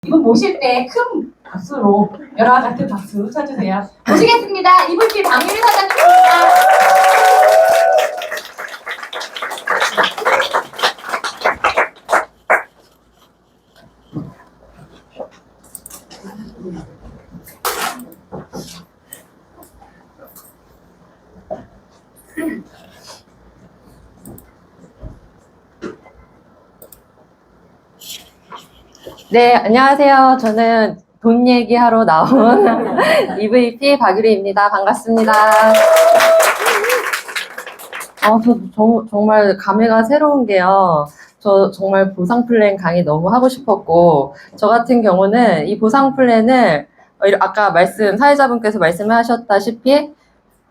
이분 모실 때 큰 박수로 여러와 같은 박수 쳐주세요. 모시겠습니다. EVP 박유리 사장님입니다. 네, 안녕하세요. 저는 돈 얘기하러 나온 EVP 박유리입니다. 반갑습니다. 정말 감회가 새로운 게요. 저 정말 보상 플랜 강의 너무 하고 싶었고, 저 같은 경우는 이 보상 플랜을 아까 사회자분께서 말씀하셨다시피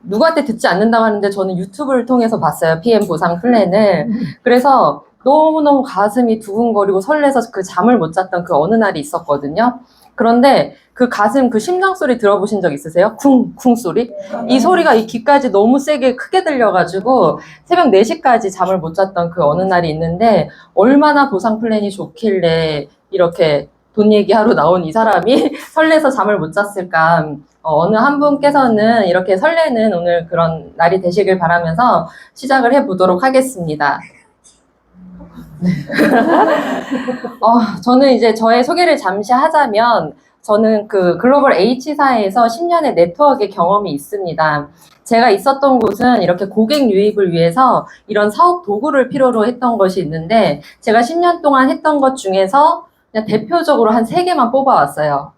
누구한테 듣지 않는다고 하는데 저는 유튜브를 통해서 봤어요. PM 보상 플랜을. 그래서 너무너무 가슴이 두근거리고 설레서 그 잠을 못 잤던 그 어느 날이 있었거든요. 그런데 그 심장 소리 들어보신 적 있으세요? 쿵쿵 소리? 이 소리가 이 귀까지 너무 세게 크게 들려가지고 새벽 4시까지 잠을 못 잤던 그 어느 날이 있는데 얼마나 보상 플랜이 좋길래 이렇게 돈 얘기하러 나온 이 사람이 설레서 잠을 못 잤을까. 어느 한 분께서는 이렇게 설레는 오늘 그런 날이 되시길 바라면서 시작을 해보도록 하겠습니다. 저는 이제 저의 소개를 잠시 하자면 저는 그 글로벌 H사에서 10년의 네트워크의 경험이 있습니다. 제가 있었던 곳은 이렇게 고객 유입을 위해서 이런 사업 도구를 필요로 했던 것이 있는데 제가 10년 동안 했던 것 중에서 그냥 대표적으로 한 3개만 뽑아왔어요.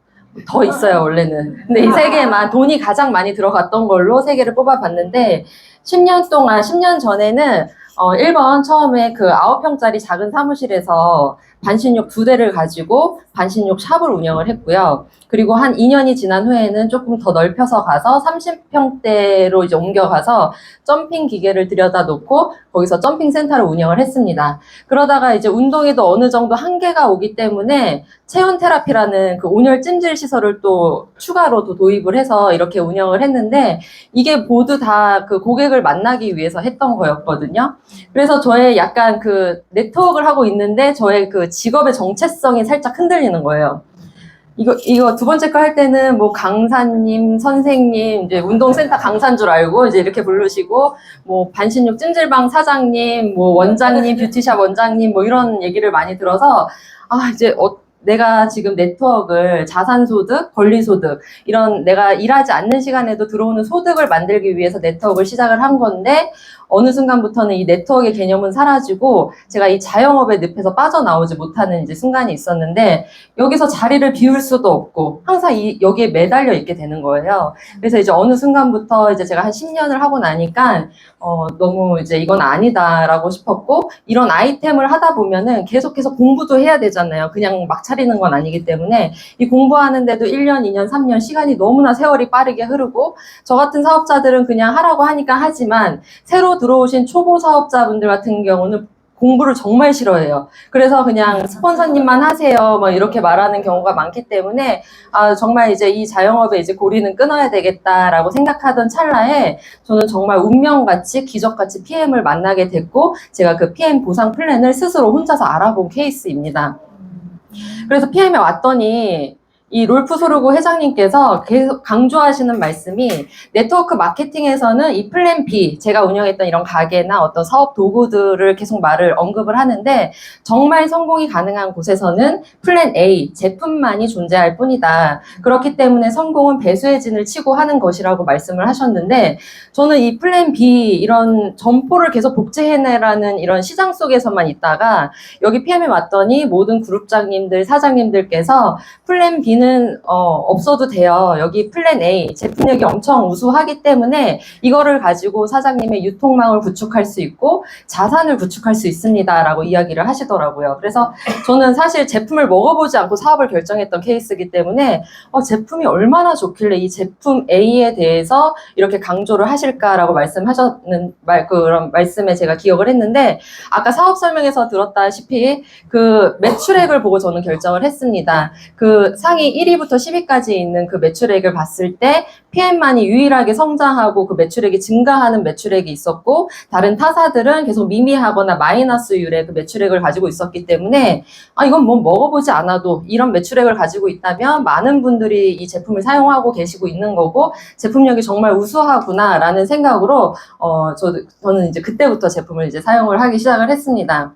더 있어요, 원래는. 근데 이 3개만 돈이 가장 많이 들어갔던 걸로 3개를 뽑아봤는데 10년 전에는 1번 처음에 그 9평짜리 작은 사무실에서 반신욕 2대를 가지고 반신욕 샵을 운영을 했고요. 그리고 한 2년이 지난 후에는 조금 더 넓혀서 가서 30평대로 이제 옮겨가서 점핑 기계를 들여다 놓고 거기서 점핑 센터를 운영을 했습니다. 그러다가 이제 운동에도 어느 정도 한계가 오기 때문에 체온 테라피라는 그 온열 찜질 시설을 또 추가로 또 도입을 해서 이렇게 운영을 했는데 이게 모두 다 그 고객을 만나기 위해서 했던 거였거든요. 그래서 저의 약간 그 네트워크를 하고 있는데 저의 그 직업의 정체성이 살짝 흔들리는 거예요. 이거 두 번째 거 할 때는 뭐 강사님, 선생님, 이제 운동센터 강사인 줄 알고 이제 이렇게 부르시고, 뭐 반신욕 찜질방 사장님, 뭐 원장님, 뷰티샵 원장님, 뭐 이런 얘기를 많이 들어서, 내가 지금 네트워크를 자산소득, 권리소득, 이런 내가 일하지 않는 시간에도 들어오는 소득을 만들기 위해서 네트워크를 시작을 한 건데, 어느 순간부터는 이 네트워크의 개념은 사라지고 제가 이 자영업의 늪에서 빠져나오지 못하는 이제 순간이 있었는데 여기서 자리를 비울 수도 없고 항상 여기에 매달려 있게 되는 거예요. 그래서 이제 어느 순간부터 이제 제가 한 10년을 하고 나니까 너무 이제 이건 아니다라고 싶었고 이런 아이템을 하다 보면은 계속해서 공부도 해야 되잖아요. 그냥 막 차리는 건 아니기 때문에 이 공부하는데도 1년, 2년, 3년 시간이 너무나 세월이 빠르게 흐르고 저 같은 사업자들은 그냥 하라고 하니까 하지만 새로 들어오신 초보 사업자분들 같은 경우는 공부를 정말 싫어해요. 그래서 그냥 스폰서님만 하세요. 뭐 이렇게 말하는 경우가 많기 때문에 정말 이제 이 자영업에 이제 고리는 끊어야 되겠다라고 생각하던 찰나에 저는 정말 운명같이 기적같이 PM을 만나게 됐고 제가 그 PM 보상 플랜을 스스로 혼자서 알아본 케이스입니다. 그래서 PM에 왔더니 이 롤프 소르고 회장님께서 계속 강조하시는 말씀이 네트워크 마케팅에서는 이 플랜 B, 제가 운영했던 이런 가게나 어떤 사업 도구들을 계속 언급을 하는데 정말 성공이 가능한 곳에서는 플랜 A, 제품만이 존재할 뿐이다. 그렇기 때문에 성공은 배수의 진을 치고 하는 것이라고 말씀을 하셨는데 저는 이 플랜 B, 이런 점포를 계속 복제해내라는 이런 시장 속에서만 있다가 여기 PM에 왔더니 모든 그룹장님들, 사장님들께서 플랜 B는 없어도 돼요. 여기 플랜 A, 제품력이 엄청 우수하기 때문에 이거를 가지고 사장님의 유통망을 구축할 수 있고 자산을 구축할 수 있습니다. 라고 이야기를 하시더라고요. 그래서 저는 사실 제품을 먹어보지 않고 사업을 결정했던 케이스이기 때문에 제품이 얼마나 좋길래 이 제품 A에 대해서 이렇게 강조를 하실까라고 그런 말씀에 제가 기억을 했는데 아까 사업 설명에서 들었다시피 그 매출액을 보고 저는 결정을 했습니다. 그 상위 PM이 1위부터 10위까지 있는 그 매출액을 봤을 때 PM만이 유일하게 성장하고 그 매출액이 증가하는 매출액이 있었고 다른 타사들은 계속 미미하거나 마이너스율의 그 매출액을 가지고 있었기 때문에 이건 뭐 먹어보지 않아도 이런 매출액을 가지고 있다면 많은 분들이 이 제품을 사용하고 계시고 있는 거고 제품력이 정말 우수하구나 라는 생각으로 저는 이제 그때부터 제품을 이제 사용을 하기 시작을 했습니다.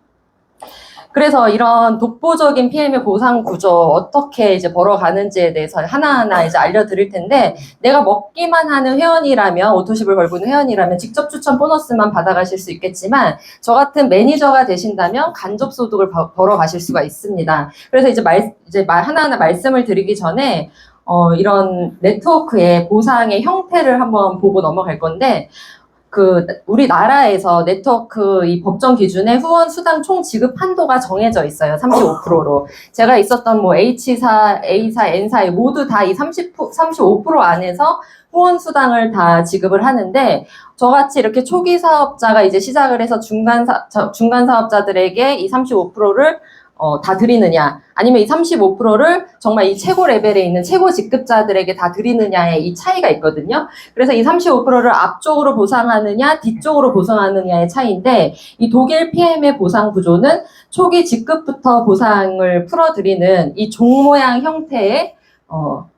그래서 이런 독보적인 PM의 보상 구조 어떻게 이제 벌어가는지에 대해서 하나하나 이제 알려드릴 텐데 내가 먹기만 하는 회원이라면 오토십을 걸고 있는 회원이라면 직접 추천 보너스만 받아가실 수 있겠지만 저 같은 매니저가 되신다면 간접 소득을 벌어가실 수가 있습니다. 그래서 이제 하나하나 말씀을 드리기 전에 이런 네트워크의 보상의 형태를 한번 보고 넘어갈 건데 우리나라에서 네트워크 이 법정 기준의 후원 수당 총 지급 한도가 정해져 있어요. 35%로. 제가 있었던 뭐 H사, A사, N사 모두 다 이 35% 안에서 후원 수당을 다 지급을 하는데 저같이 이렇게 초기 사업자가 이제 시작을 해서 중간 사업자들에게 이 35%를 다 드리느냐 아니면 이 35%를 정말 이 최고 레벨에 있는 최고 직급자들에게 다 드리느냐의 이 차이가 있거든요. 그래서 이 35%를 앞쪽으로 보상하느냐 뒤쪽으로 보상하느냐의 차이인데 이 독일 PM의 보상 구조는 초기 직급부터 보상을 풀어드리는 이 종 모양 형태의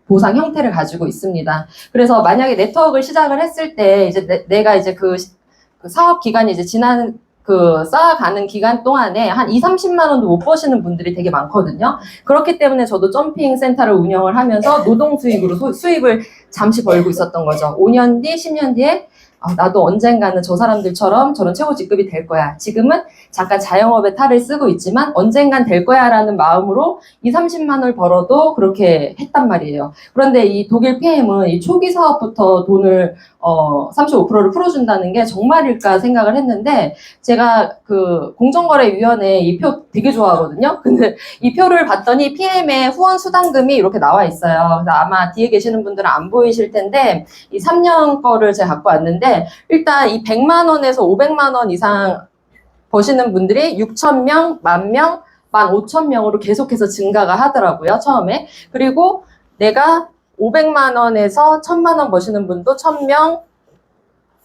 보상 형태를 가지고 있습니다. 그래서 만약에 네트워크를 시작을 했을 때 이제 내가 이제 그 사업 기간이 이제 쌓아가는 기간 동안에 한 30만 원도 못 버시는 분들이 되게 많거든요. 그렇기 때문에 저도 점핑 센터를 운영을 하면서 노동 수익으로 수입을 잠시 벌고 있었던 거죠. 5년 뒤, 10년 뒤에 나도 언젠가는 저 사람들처럼 저런 최고 직급이 될 거야. 지금은 잠깐 자영업의 탈을 쓰고 있지만 언젠간 될 거야 라는 마음으로 30만 원을 벌어도 그렇게 했단 말이에요. 그런데 이 독일 PM은 이 초기 사업부터 돈을 35%를 풀어준다는 게 정말일까 생각을 했는데 제가 그 공정거래위원회 이 표 되게 좋아하거든요. 근데 이 표를 봤더니 PM의 후원 수당금이 이렇게 나와 있어요. 그래서 아마 뒤에 계시는 분들은 안 보이실 텐데 이 3년 거를 제가 갖고 왔는데 일단 이 100만 원에서 500만 원 이상 버시는 분들이 6,000명, 10,000명, 15,000명으로 계속해서 증가가 하더라고요, 처음에. 그리고 내가 500만 원에서 1,000만 원 버시는 분도 1,000명,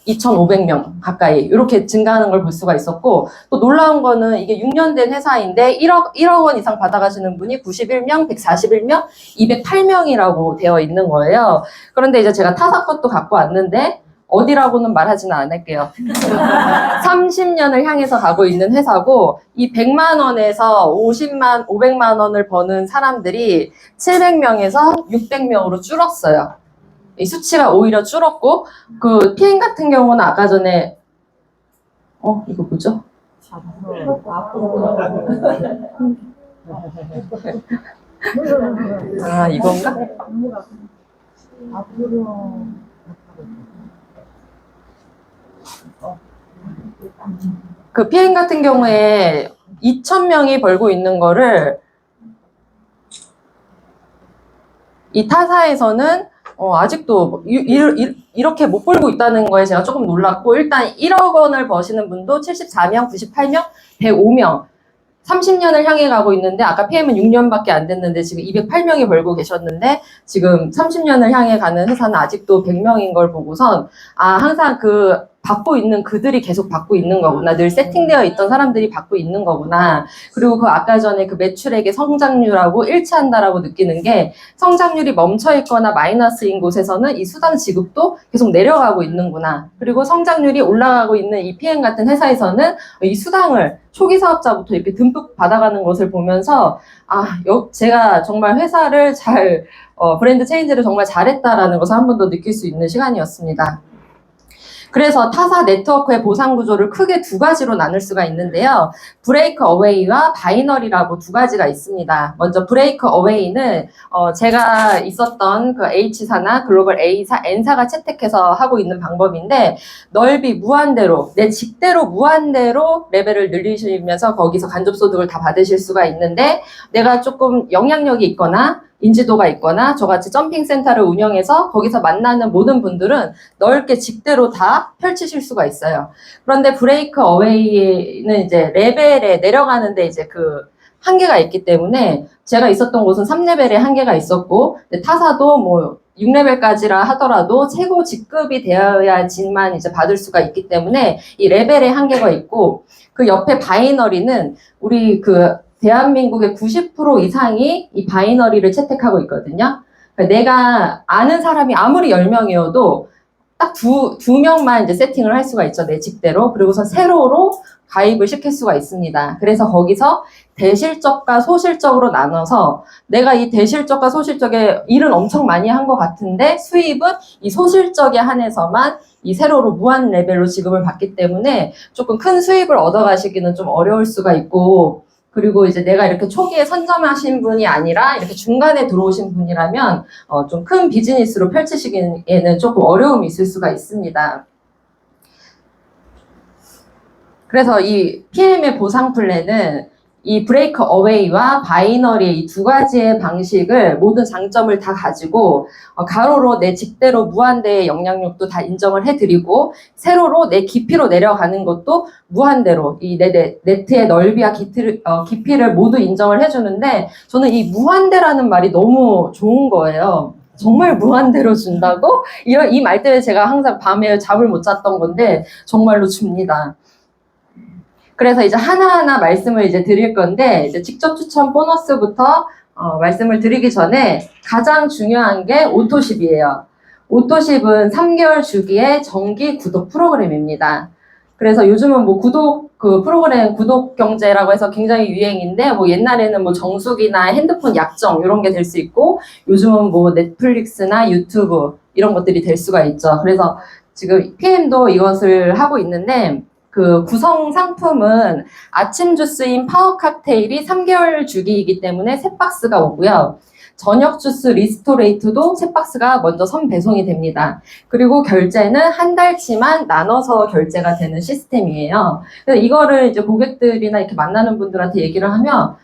2,500명 가까이 이렇게 증가하는 걸 볼 수가 있었고 또 놀라운 거는 이게 6년 된 회사인데 1억 원 이상 받아가시는 분이 91명, 141명, 208명이라고 되어 있는 거예요. 그런데 이제 제가 타사 것도 갖고 왔는데 어디라고는 말하지는 않을게요. 30년을 향해서 가고 있는 회사고 이 100만 원에서 500만 원을 버는 사람들이 700명에서 600명으로 줄었어요. 이 수치가 오히려 줄었고 그 PM 같은 경우는 아까 전에 이거 뭐죠? 이건가? 그 PM 같은 경우에 2,000명이 벌고 있는 거를 이 타사에서는 아직도 이렇게 못 벌고 있다는 거에 제가 조금 놀랐고 일단 1억 원을 버시는 분도 74명, 98명, 105명 30년을 향해 가고 있는데 아까 PM은 6년밖에 안 됐는데 지금 208명이 벌고 계셨는데 지금 30년을 향해 가는 회사는 아직도 100명인 걸 보고선 항상 받고 있는 그들이 계속 받고 있는 거구나. 늘 세팅되어 있던 사람들이 받고 있는 거구나. 그리고 아까 전에 그 매출액의 성장률하고 일치한다라고 느끼는 게 성장률이 멈춰 있거나 마이너스인 곳에서는 이 수당 지급도 계속 내려가고 있는구나. 그리고 성장률이 올라가고 있는 이 PM 같은 회사에서는 이 수당을 초기 사업자부터 이렇게 듬뿍 받아가는 것을 보면서 제가 정말 회사를 브랜드 체인지를 정말 잘했다라는 것을 한 번 더 느낄 수 있는 시간이었습니다. 그래서 타사 네트워크의 보상 구조를 크게 두 가지로 나눌 수가 있는데요. 브레이크 어웨이와 바이너리라고 두 가지가 있습니다. 먼저 브레이크 어웨이는 제가 있었던 그 H사나 글로벌 A사, N사가 채택해서 하고 있는 방법인데 넓이 무한대로 내 직대로 무한대로 레벨을 늘리시면서 거기서 간접소득을 다 받으실 수가 있는데 내가 조금 영향력이 있거나 인지도가 있거나 저같이 점핑센터를 운영해서 거기서 만나는 모든 분들은 넓게 직대로 다 펼치실 수가 있어요. 그런데 브레이크 어웨이는 이제 레벨에 내려가는데 이제 한계가 있기 때문에 제가 있었던 곳은 3레벨의 한계가 있었고 타사도 뭐 6레벨까지라 하더라도 최고 직급이 되어야지만 이제 받을 수가 있기 때문에 이 레벨의 한계가 있고 그 옆에 바이너리는 우리 그 대한민국의 90% 이상이 이 바이너리를 채택하고 있거든요. 그러니까 내가 아는 사람이 아무리 10명이어도 딱 두 명만 이제 세팅을 할 수가 있죠. 내 직대로. 그리고서 세로로 가입을 시킬 수가 있습니다. 그래서 거기서 대실적과 소실적으로 나눠서 내가 이 대실적과 소실적에 일은 엄청 많이 한 것 같은데 수입은 이 소실적에 한해서만 이 세로로 무한 레벨로 지급을 받기 때문에 조금 큰 수입을 얻어가시기는 좀 어려울 수가 있고 그리고 이제 내가 이렇게 초기에 선점하신 분이 아니라 이렇게 중간에 들어오신 분이라면 좀 큰 비즈니스로 펼치시기에는 조금 어려움이 있을 수가 있습니다. 그래서 이 PM의 보상 플랜은 이 브레이크 어웨이와 바이너리의 이 두 가지의 방식을 모든 장점을 다 가지고 가로로 내 직대로 무한대의 영향력도 다 인정을 해드리고 세로로 내 깊이로 내려가는 것도 무한대로 이 내 네트의 넓이와 깊이를 모두 인정을 해주는데 저는 이 무한대라는 말이 너무 좋은 거예요. 정말 무한대로 준다고? 이 말 때문에 제가 항상 밤에 잠을 못 잤던 건데 정말로 줍니다. 그래서 이제 하나하나 말씀을 이제 드릴 건데, 이제 직접 추천 보너스부터 말씀을 드리기 전에 가장 중요한 게 오토십이에요. 오토십은 3개월 주기의 정기 구독 프로그램입니다. 그래서 요즘은 뭐 프로그램 구독 경제라고 해서 굉장히 유행인데, 뭐 옛날에는 뭐 정수기나 핸드폰 약정 이런 게 될 수 있고, 요즘은 뭐 넷플릭스나 유튜브 이런 것들이 될 수가 있죠. 그래서 지금 PM도 이것을 하고 있는데, 그 구성 상품은 아침 주스인 파워 칵테일이 3개월 주기이기 때문에 3박스가 오고요. 저녁 주스 리스토레이트도 3박스가 먼저 선배송이 됩니다. 그리고 결제는 한 달치만 나눠서 결제가 되는 시스템이에요. 그래서 이거를 이제 고객들이나 이렇게 만나는 분들한테 얘기를 하면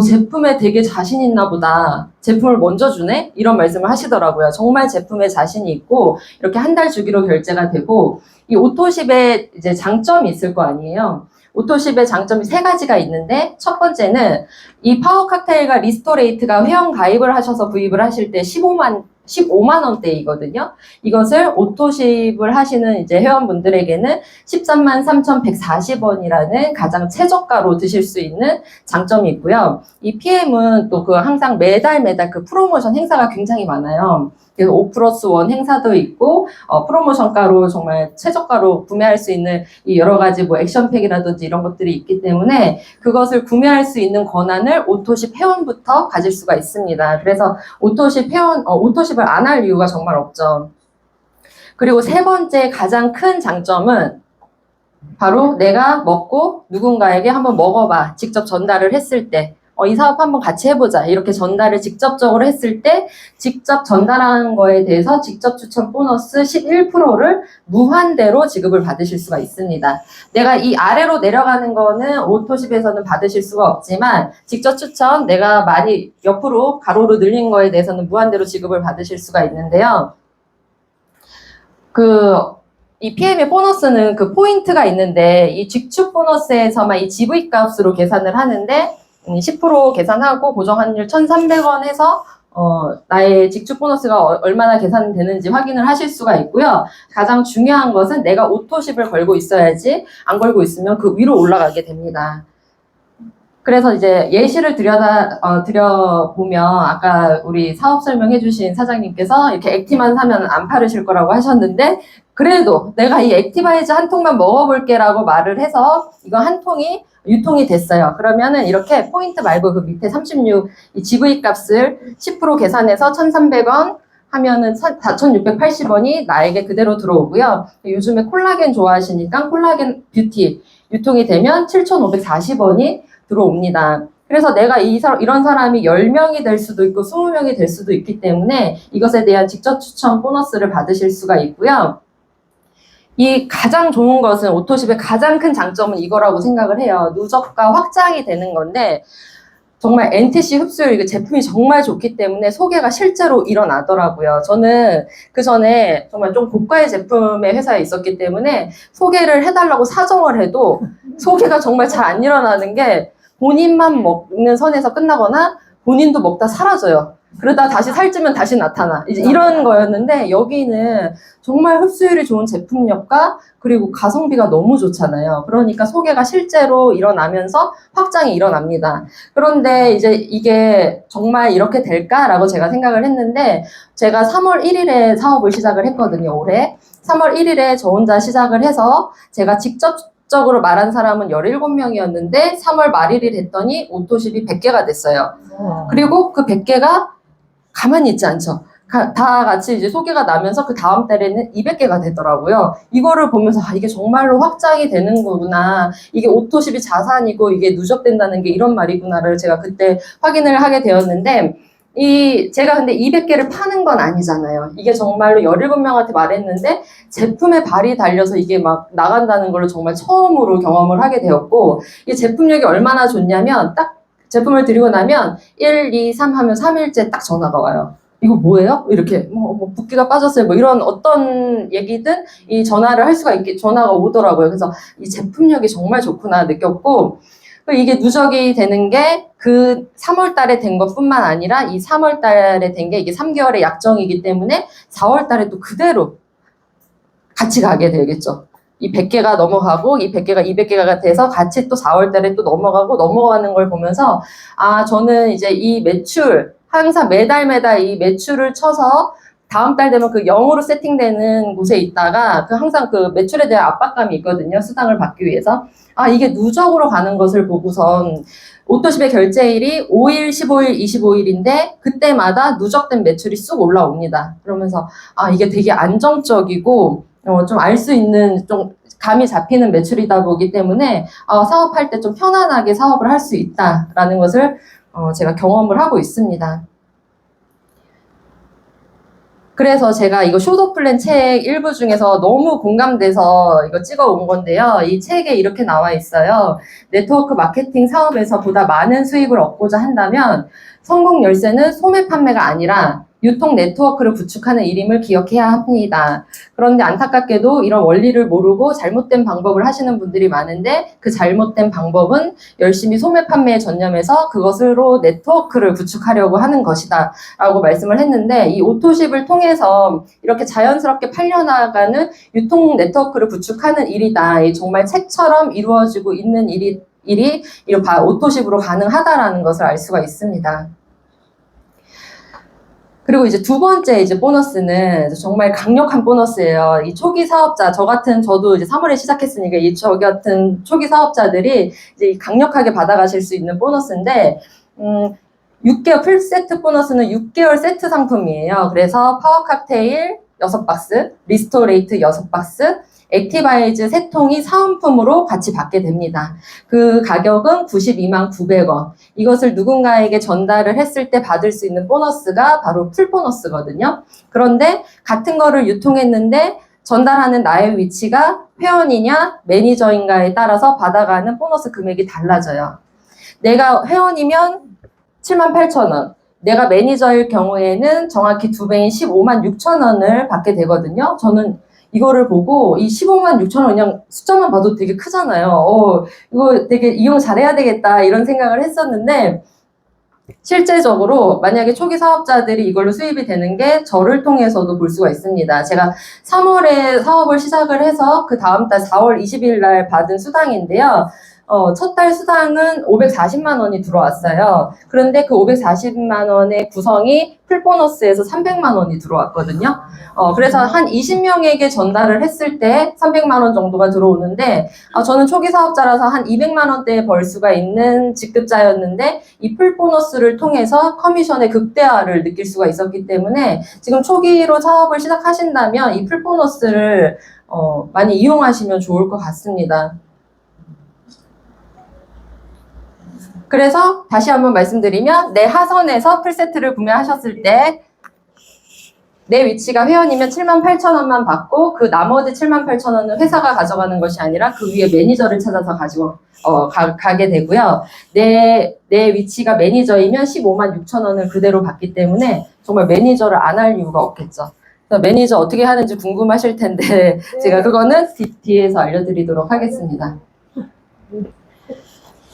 제품에 되게 자신 있나 보다. 제품을 먼저 주네? 이런 말씀을 하시더라고요. 정말 제품에 자신이 있고 이렇게 한 달 주기로 결제가 되고 이 오토십의 이제 장점이 있을 거 아니에요. 오토십의 장점이 3가지가 있는데 첫 번째는 이 파워 칵테일과 리스토레이트가 회원 가입을 하셔서 구입을 하실 때 15만 원대이거든요. 이것을 오토십을 하시는 이제 회원분들에게는 13만 3,140원이라는 가장 최저가로 드실 수 있는 장점이 있고요. 이 PM은 또 항상 매달 그 프로모션 행사가 굉장히 많아요. 그래서 5+1 행사도 있고 프로모션가로 정말 최저가로 구매할 수 있는 이 여러 가지 뭐 액션팩이라든지 이런 것들이 있기 때문에 그것을 구매할 수 있는 권한을 오토십 회원부터 가질 수가 있습니다. 그래서 오토십을 안 할 이유가 정말 없죠. 그리고 3번째 가장 큰 장점은 바로 내가 먹고 누군가에게 한번 먹어봐 직접 전달을 했을 때 이 사업 한번 같이 해보자 이렇게 전달을 직접적으로 했을 때 직접 전달한 거에 대해서 직접 추천 보너스 11%를 무한대로 지급을 받으실 수가 있습니다. 내가 이 아래로 내려가는 거는 오토십에서는 받으실 수가 없지만 직접 추천 내가 많이 옆으로 가로로 늘린 거에 대해서는 무한대로 지급을 받으실 수가 있는데요. 이 PM의 보너스는 그 포인트가 있는데 이 직축 보너스에서만 이 GV 값으로 계산을 하는데 10% 계산하고 고정 환율 1,300원 해서 나의 직축 보너스가 얼마나 계산되는지 확인을 하실 수가 있고요. 가장 중요한 것은 내가 오토십을 걸고 있어야지 안 걸고 있으면 그 위로 올라가게 됩니다. 그래서 이제 예시를 드려보면 아까 우리 사업 설명해주신 사장님께서 이렇게 액티만 사면 안 팔으실 거라고 하셨는데 그래도 내가 이 액티바이즈 한 통만 먹어볼게라고 말을 해서 이거 한 통이 유통이 됐어요. 그러면은 이렇게 포인트 말고 그 밑에 36 이 GV 값을 10% 계산해서 1,300원 하면은 4,680원이 나에게 그대로 들어오고요. 요즘에 콜라겐 좋아하시니까 콜라겐 뷰티 유통이 되면 7,540원이 들어옵니다. 그래서 내가 이런 사람이 10명이 될 수도 있고 20명이 될 수도 있기 때문에 이것에 대한 직접 추천 보너스를 받으실 수가 있고요. 이 가장 좋은 것은 오토십의 가장 큰 장점은 이거라고 생각을 해요. 누적과 확장이 되는 건데 정말 NTC 흡수율 제품이 정말 좋기 때문에 소개가 실제로 일어나더라고요. 저는 그 전에 정말 좀 고가의 제품의 회사에 있었기 때문에 소개를 해달라고 사정을 해도 소개가 정말 잘 안 일어나는 게 본인만 먹는 선에서 끝나거나 본인도 먹다 사라져요. 그러다 다시 살찌면 다시 나타나. 이제 이런 거였는데 여기는 정말 흡수율이 좋은 제품력과 그리고 가성비가 너무 좋잖아요. 그러니까 소개가 실제로 일어나면서 확장이 일어납니다. 그런데 이제 이게 정말 이렇게 될까라고 제가 생각을 했는데 제가 3월 1일에 사업을 시작을 했거든요, 올해. 3월 1일에 저 혼자 시작을 해서 제가 직접적으로 말한 사람은 17명이었는데 3월 말일이 됐더니 오토십이 100개가 됐어요. 그리고 그 100개가 가만히 있지 않죠. 다 같이 이제 소개가 나면서 그 다음 달에는 200개가 되더라고요. 이거를 보면서 아, 이게 정말로 확장이 되는 거구나. 이게 오토십이 자산이고 이게 누적된다는 게 이런 말이구나를 제가 그때 확인을 하게 되었는데 제가 근데 200개를 파는 건 아니잖아요. 이게 정말로 17명한테 말했는데 제품에 발이 달려서 이게 막 나간다는 걸 정말 처음으로 경험을 하게 되었고 이 제품력이 얼마나 좋냐면 딱 제품을 드리고 나면 1, 2, 3 하면 3일째 딱 전화가 와요. 이거 뭐예요? 이렇게 뭐 붓기가 빠졌어요. 뭐 이런 어떤 얘기든 이 전화를 할 수가 있게 전화가 오더라고요. 그래서 이 제품력이 정말 좋구나 느꼈고 이게 누적이 되는 게 그 3월 달에 된 것뿐만 아니라 이 3월 달에 된 게 이게 3개월의 약정이기 때문에 4월 달에 또 그대로 같이 가게 되겠죠. 이 100개가 넘어가고 이 100개가 200개가 돼서 같이 또 4월 달에 또 넘어가는 걸 보면서 아 저는 이제 이 매출 항상 매달 이 매출을 쳐서 다음 달 되면 그 0으로 세팅되는 곳에 있다가 그 항상 그 매출에 대한 압박감이 있거든요. 수당을 받기 위해서. 아 이게 누적으로 가는 것을 보고선 오토십의 결제일이 5일, 15일, 25일인데 그때마다 누적된 매출이 쑥 올라옵니다. 그러면서 아 이게 되게 안정적이고 좀 알 수 있는 좀 감이 잡히는 매출이다 보기 때문에 사업할 때 좀 편안하게 사업을 할 수 있다라는 것을 제가 경험을 하고 있습니다. 그래서 제가 이거 쇼더플랜 책 일부 중에서 너무 공감돼서 이거 찍어 온 건데요. 이 책에 이렇게 나와 있어요. 네트워크 마케팅 사업에서 보다 많은 수익을 얻고자 한다면 성공 열쇠는 소매 판매가 아니라 유통 네트워크를 구축하는 일임을 기억해야 합니다. 그런데 안타깝게도 이런 원리를 모르고 잘못된 방법을 하시는 분들이 많은데 그 잘못된 방법은 열심히 소매 판매에 전념해서 그것으로 네트워크를 구축하려고 하는 것이다 라고 말씀을 했는데 이 오토십을 통해서 이렇게 자연스럽게 팔려나가는 유통 네트워크를 구축하는 일이다. 정말 책처럼 이루어지고 있는 일이 이렇게 오토십으로 가능하다라는 것을 알 수가 있습니다. 그리고 이제 두 번째 이제 보너스는 정말 강력한 보너스예요. 이 초기 사업자, 저도 이제 3월에 시작했으니까 저 같은 초기 사업자들이 이제 강력하게 받아가실 수 있는 보너스인데, 6개월 풀세트 보너스는 6개월 세트 상품이에요. 그래서 파워 칵테일 6박스, 리스토레이트 6박스, 액티바이즈 3통이 사은품으로 같이 받게 됩니다. 그 가격은 92만 900원. 이것을 누군가에게 전달을 했을 때 받을 수 있는 보너스가 바로 풀 보너스거든요. 그런데 같은 거를 유통했는데 전달하는 나의 위치가 회원이냐 매니저인가에 따라서 받아가는 보너스 금액이 달라져요. 내가 회원이면 78,000원. 내가 매니저일 경우에는 정확히 2배인 15만 6천원을 받게 되거든요. 저는 이거를 보고 이 15만 6천원 그냥 숫자만 봐도 되게 크잖아요. 이거 되게 이용 잘해야 되겠다 이런 생각을 했었는데 실제적으로 만약에 초기 사업자들이 이걸로 수입이 되는 게 저를 통해서도 볼 수가 있습니다. 제가 3월에 사업을 시작을 해서 그 다음 달 4월 20일 날 받은 수당인데요. 첫 달 수당은 540만 원이 들어왔어요. 그런데 그 540만 원의 구성이 풀보너스에서 300만 원이 들어왔거든요. 그래서 한 20명에게 전달을 했을 때 300만 원 정도가 들어오는데, 저는 초기 사업자라서 한 200만 원대에 벌 수가 있는 직급자였는데, 이 풀보너스를 통해서 커미션의 극대화를 느낄 수가 있었기 때문에, 지금 초기로 사업을 시작하신다면 이 풀보너스를 많이 이용하시면 좋을 것 같습니다. 그래서 다시 한번 말씀드리면 내 하선에서 풀세트를 구매하셨을 때 내 위치가 회원이면 78,000원만 받고 그 나머지 78,000원은 회사가 가져가는 것이 아니라 그 위에 매니저를 찾아서 가게 되고요. 내 위치가 매니저이면 15만 6천원을 그대로 받기 때문에 정말 매니저를 안 할 이유가 없겠죠. 매니저 어떻게 하는지 궁금하실 텐데 제가 그거는 뒤에서 알려드리도록 하겠습니다.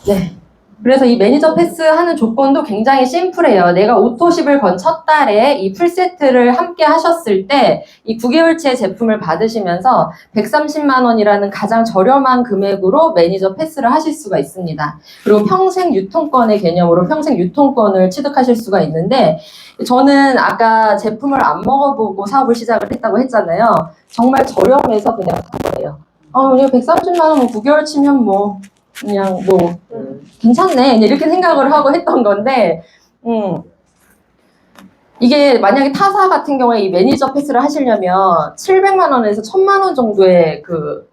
네. 그래서 이 매니저 패스 하는 조건도 굉장히 심플해요. 내가 오토십을 건 첫 달에 이 풀세트를 함께 하셨을 때 이 9개월치의 제품을 받으시면서 130만 원이라는 가장 저렴한 금액으로 매니저 패스를 하실 수가 있습니다. 그리고 평생 유통권의 개념으로 평생 유통권을 취득하실 수가 있는데 저는 아까 제품을 안 먹어보고 사업을 시작을 했다고 했잖아요. 정말 저렴해서 그냥 산 거예요. 그냥 130만 원 9개월 치면 뭐 그냥 뭐 괜찮네 이렇게 생각을 하고 했던 건데 이게 만약에 타사 같은 경우에 이 매니저 패스를 하시려면 700만 원에서 1000만 원 정도의 그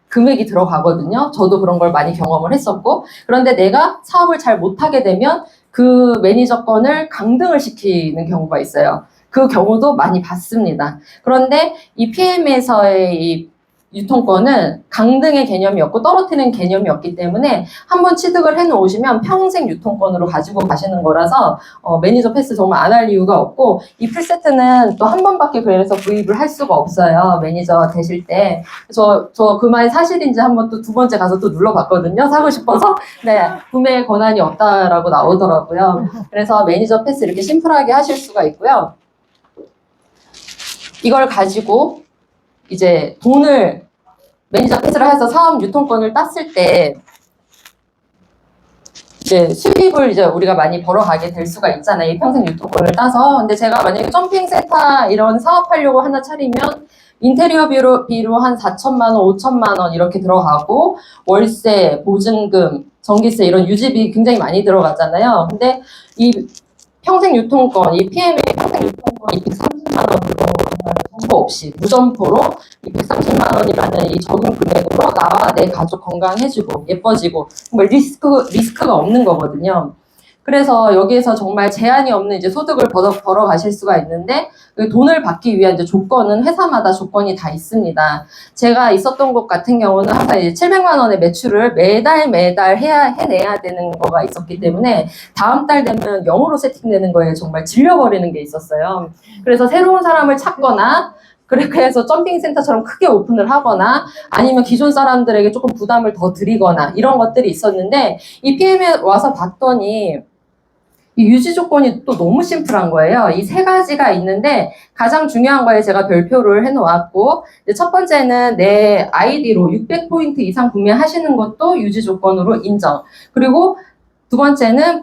금액이 들어가거든요. 저도 그런 걸 많이 경험을 했었고 그런데 내가 사업을 잘 못하게 되면 그 매니저권을 강등을 시키는 경우가 있어요. 그 경우도 많이 봤습니다. 그런데 이 PM에서의 이 유통권은 강등의 개념이 없고 떨어뜨리는 개념이 없기 때문에 한번 취득을 해놓으시면 평생 유통권으로 가지고 가시는 거라서 매니저 패스 정말 안 할 이유가 없고 이 풀세트는 또 한 번밖에 그래서 구입을 할 수가 없어요. 매니저 되실 때. 저 그 말이 사실인지 한번 또 두 번째 가서 또 눌러봤거든요. 사고 싶어서. 네, 구매 권한이 없다라고 나오더라고요. 그래서 매니저 패스 이렇게 심플하게 하실 수가 있고요. 이걸 가지고 이제 돈을 매니저 패스를 해서 사업 유통권을 땄을 때 이제 수입을 이제 우리가 많이 벌어가게 될 수가 있잖아요. 이 평생 유통권을 따서. 근데 제가 만약에 점핑 세타 이런 사업하려고 하나 차리면 인테리어 비로 한 4천만 원, 5천만 원 이렇게 들어가고 월세, 보증금, 전기세 이런 유지비 굉장히 많이 들어가잖아요. 근데 이 평생 유통권, 이 PM의 평생 유통권 이 130만 원으로 정말 정보 없이 무점포로 이 130만 원이라는 이 적은 금액으로 나와 내 가족 건강해지고 예뻐지고 정말 리스크가 없는 거거든요. 그래서 여기에서 정말 제한이 없는 이제 소득을 벌어 가실 수가 있는데 그 돈을 받기 위한 이제 조건은 회사마다 조건이 다 있습니다. 제가 있었던 곳 같은 경우는 항상 이제 700만 원의 매출을 매달 해내야 되는 거가 있었기 때문에 다음 달 되면 0으로 세팅되는 거에 정말 질려버리는 게 있었어요. 그래서 새로운 사람을 찾거나 그래서 점핑 센터처럼 크게 오픈을 하거나 아니면 기존 사람들에게 조금 부담을 더 드리거나 이런 것들이 있었는데 이 PM에 와서 봤더니 이 유지 조건이 또 너무 심플한 거예요. 이 세 가지가 있는데 가장 중요한 거에 제가 별표를 해놓았고 첫 번째는 내 아이디로 600포인트 이상 구매하시는 것도 유지 조건으로 인정. 그리고 두 번째는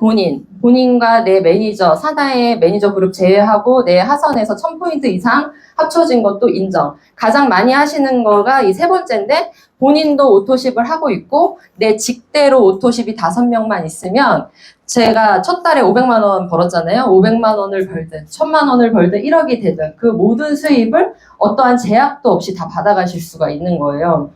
본인과 내 매니저, 사다의 매니저 그룹 제외하고 내 하선에서 1000포인트 이상 합쳐진 것도 인정. 가장 많이 하시는 거가 이 세 번째인데 본인도 오토십을 하고 있고 내 직대로 오토십이 5명만 있으면 제가 첫 달에 500만 원 벌었잖아요. 500만 원을 벌든 1000만 원을 벌든 1억이 되든 그 모든 수입을 어떠한 제약도 없이 다 받아가실 수가 있는 거예요.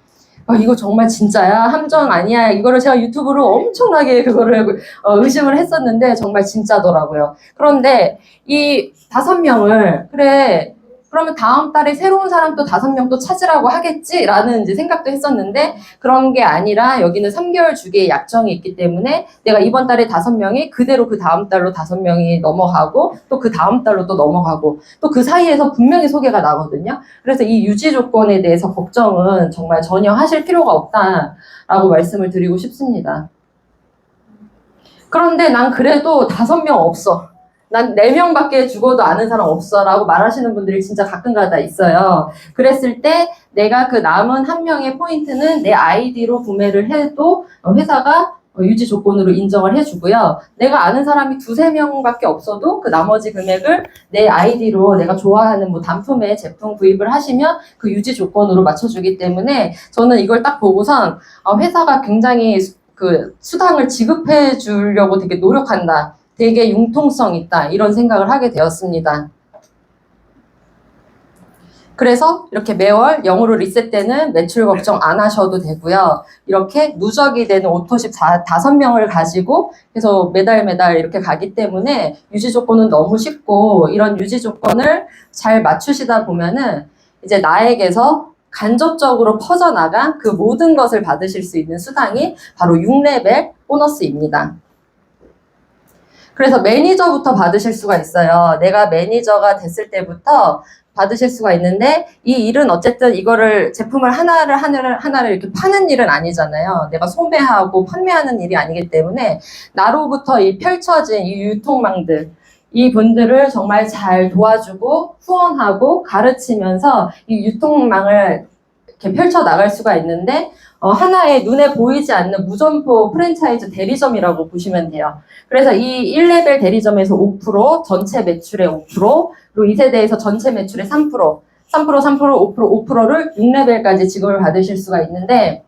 이거 정말 진짜야? 함정 아니야? 이거를 제가 유튜브로 엄청나게 그거를 의심을 했었는데 정말 진짜더라고요. 그런데 이 5명을 그래 그러면 다음 달에 새로운 사람 또 5명 또 찾으라고 하겠지라는 이제 생각도 했었는데 그런 게 아니라 여기는 3개월 주기의 약정이 있기 때문에 내가 이번 달에 5명이 그대로 그 다음 달로 5명이 넘어가고 또 그 다음 달로 또 넘어가고 또 그 사이에서 분명히 소개가 나거든요. 그래서 이 유지 조건에 대해서 걱정은 정말 전혀 하실 필요가 없다라고 말씀을 드리고 싶습니다. 그런데 난 그래도 5명 없어. 난 4명밖에 죽어도 아는 사람 없어 라고 말하시는 분들이 진짜 가끔가다 있어요. 그랬을 때 내가 그 남은 1명의 포인트는 내 아이디로 구매를 해도 회사가 유지 조건으로 인정을 해주고요. 내가 아는 사람이 2-3명밖에 없어도 그 나머지 금액을 내 아이디로 내가 좋아하는 뭐 단품의 제품 구입을 하시면 그 유지 조건으로 맞춰주기 때문에 저는 이걸 딱 보고선 회사가 굉장히 그 수당을 지급해 주려고 되게 노력한다. 되게 융통성 있다 이런 생각을 하게 되었습니다. 그래서 이렇게 매월 0으로 리셋되는 매출 걱정 안 하셔도 되고요. 이렇게 누적이 되는 오토십 5명을 가지고 계속 매달 이렇게 가기 때문에 유지 조건은 너무 쉽고 이런 유지 조건을 잘 맞추시다 보면은 이제 나에게서 간접적으로 퍼져나간 그 모든 것을 받으실 수 있는 수당이 바로 6레벨 보너스입니다. 그래서 매니저부터 받으실 수가 있어요. 내가 매니저가 됐을 때부터 받으실 수가 있는데 이 일은 어쨌든 이거를 제품을 하나를 이렇게 파는 일은 아니잖아요. 내가 소매하고 판매하는 일이 아니기 때문에 나로부터 이 펼쳐진 이 유통망들 이 분들을 정말 잘 도와주고 후원하고 가르치면서 이 유통망을 이렇게 펼쳐 나갈 수가 있는데 하나의 눈에 보이지 않는 무점포 프랜차이즈 대리점이라고 보시면 돼요. 그래서 이 1레벨 대리점에서 5%, 전체 매출의 5%, 그리고 2세대에서 전체 매출의 3%, 5%를 6레벨까지 지급을 받으실 수가 있는데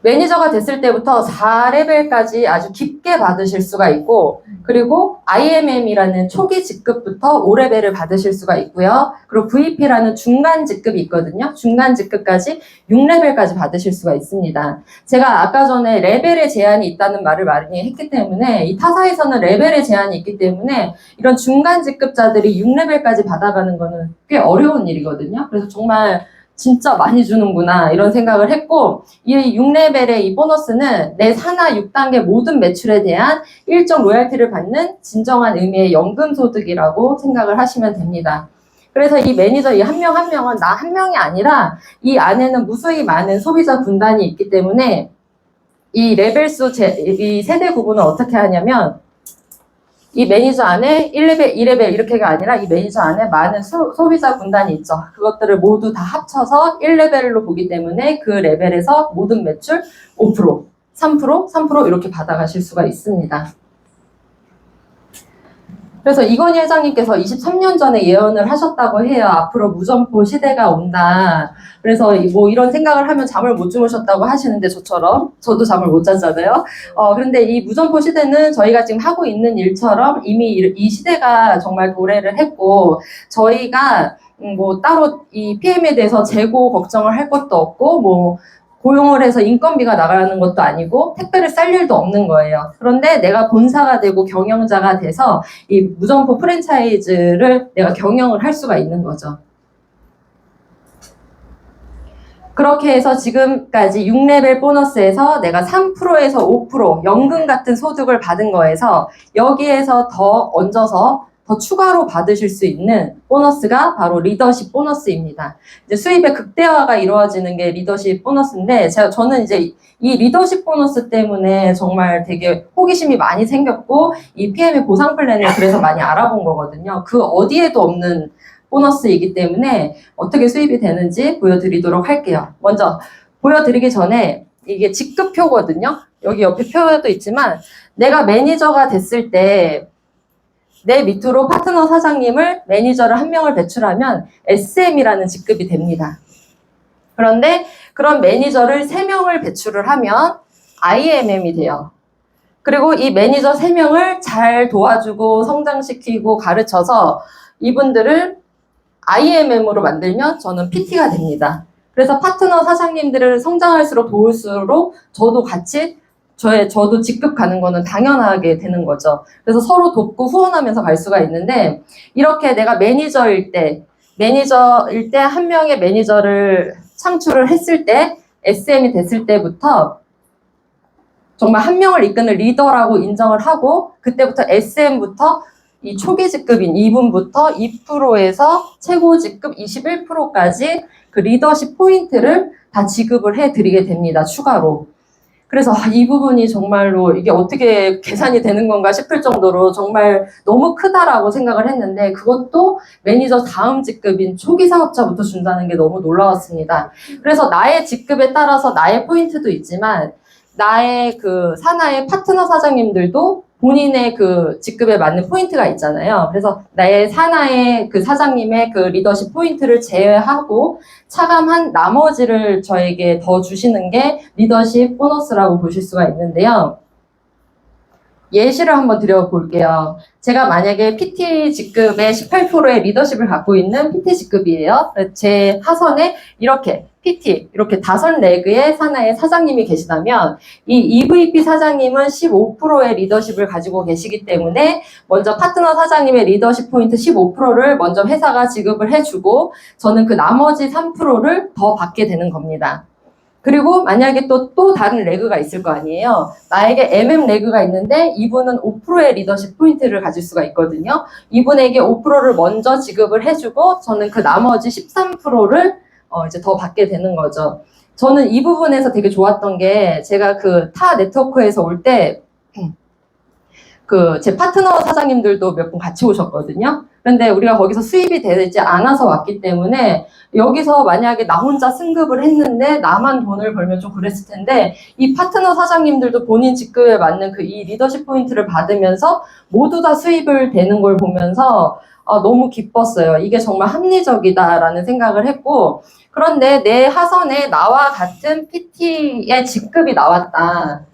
매니저가 됐을 때부터 4레벨까지 아주 깊게 받으실 수가 있고 그리고 IMM이라는 초기 직급부터 5레벨을 받으실 수가 있고요. 그리고 VP라는 중간 직급이 있거든요. 중간 직급까지 6레벨까지 받으실 수가 있습니다. 제가 아까 전에 레벨의 제한이 있다는 말을 많이 했기 때문에 이 타사에서는 레벨의 제한이 있기 때문에 이런 중간 직급자들이 6레벨까지 받아가는 거는 꽤 어려운 일이거든요. 그래서 정말 진짜 많이 주는구나 이런 생각을 했고 이 6레벨의 이 보너스는 내 산하 6단계 모든 매출에 대한 일정 로열티를 받는 진정한 의미의 연금소득이라고 생각을 하시면 됩니다. 그래서 이 매니저 이 한 명 한 명은 나 한 명이 아니라 이 안에는 무수히 많은 소비자 군단이 있기 때문에 이 레벨수 이 세대 구분을 어떻게 하냐면 이 매니저 안에 1레벨, 2레벨 이렇게가 아니라 이 매니저 안에 많은 소비자 군단이 있죠. 그것들을 모두 다 합쳐서 1레벨로 보기 때문에 그 레벨에서 모든 매출 5%, 3% 이렇게 받아가실 수가 있습니다. 그래서 이건희 회장님께서 23년 전에 예언을 하셨다고 해요. 앞으로 무점포 시대가 온다. 그래서 뭐 이런 생각을 하면 잠을 못 주무셨다고 하시는데 저처럼 저도 잠을 못 잤잖아요. 그런데 이 무점포 시대는 저희가 지금 하고 있는 일처럼 이미 이 시대가 정말 도래를 했고 저희가 뭐 따로 이 PM에 대해서 재고 걱정을 할 것도 없고 뭐 고용을 해서 인건비가 나가는 것도 아니고 택배를 쌀 일도 없는 거예요. 그런데 내가 본사가 되고 경영자가 돼서 이 무점포 프랜차이즈를 내가 경영을 할 수가 있는 거죠. 그렇게 해서 지금까지 6레벨 보너스에서 내가 3%에서 5% 연금 같은 소득을 받은 거에서 여기에서 더 얹어서 더 추가로 받으실 수 있는 보너스가 바로 리더십 보너스입니다. 이제 수입의 극대화가 이루어지는 게 리더십 보너스인데 저는 이제 이 리더십 보너스 때문에 정말 되게 호기심이 많이 생겼고 이 PM의 보상 플랜을 그래서 많이 알아본 거거든요. 그 어디에도 없는 보너스이기 때문에 어떻게 수입이 되는지 보여드리도록 할게요. 먼저 보여드리기 전에 이게 직급표거든요. 여기 옆에 표도 있지만 내가 매니저가 됐을 때 내 밑으로 파트너 사장님을 매니저를 한 명을 배출하면 SM이라는 직급이 됩니다. 그런데 그런 매니저를 3명을 배출을 하면 IMM이 돼요. 그리고 이 매니저 3명을 잘 도와주고 성장시키고 가르쳐서 이분들을 IMM으로 만들면 저는 PT가 됩니다. 그래서 파트너 사장님들을 성장할수록 도울수록 저도 같이 저도 직급 가는 거는 당연하게 되는 거죠. 그래서 서로 돕고 후원하면서 갈 수가 있는데 이렇게 내가 매니저일 때 한 명의 매니저를 창출을 했을 때 SM이 됐을 때부터 정말 한 명을 이끄는 리더라고 인정을 하고 그때부터 SM부터 이 초기 직급인 2분부터 2%에서 최고 직급 21%까지 그 리더십 포인트를 다 지급을 해드리게 됩니다. 추가로. 그래서 이 부분이 정말로 이게 어떻게 계산이 되는 건가 싶을 정도로 정말 너무 크다라고 생각을 했는데 그것도 매니저 다음 직급인 초기 사업자부터 준다는 게 너무 놀라웠습니다. 그래서 나의 직급에 따라서 나의 포인트도 있지만 나의 그 산하의 파트너 사장님들도 본인의 그 직급에 맞는 포인트가 있잖아요. 그래서 나의 산하의 그 사장님의 그 리더십 포인트를 제외하고 차감한 나머지를 저에게 더 주시는 게 리더십 보너스라고 보실 수가 있는데요. 예시를 한번 드려볼게요. 제가 만약에 PT 직급의 18%의 리더십을 갖고 있는 PT 직급이에요. 제 하선에 이렇게 PT, 이렇게 5레그의 산하의 사장님이 계시다면 이 EVP 사장님은 15%의 리더십을 가지고 계시기 때문에 먼저 파트너 사장님의 리더십 포인트 15%를 먼저 회사가 지급을 해주고 저는 그 나머지 3%를 더 받게 되는 겁니다. 그리고 만약에 또 다른 레그가 있을 거 아니에요. 나에게 MM 레그가 있는데 이분은 5%의 리더십 포인트를 가질 수가 있거든요. 이분에게 5%를 먼저 지급을 해주고 저는 그 나머지 13%를 이제 더 받게 되는 거죠. 저는 이 부분에서 되게 좋았던 게 제가 그 타 네트워크에서 올 때 제 파트너 사장님들도 몇 분 같이 오셨거든요. 그런데 우리가 거기서 수입이 되지 않아서 왔기 때문에 여기서 만약에 나 혼자 승급을 했는데 나만 돈을 벌면 좀 그랬을 텐데 이 파트너 사장님들도 본인 직급에 맞는 그 이 리더십 포인트를 받으면서 모두 다 수입을 되는 걸 보면서 너무 기뻤어요. 이게 정말 합리적이다라는 생각을 했고 그런데 내 하선에 나와 같은 PT의 직급이 나왔다.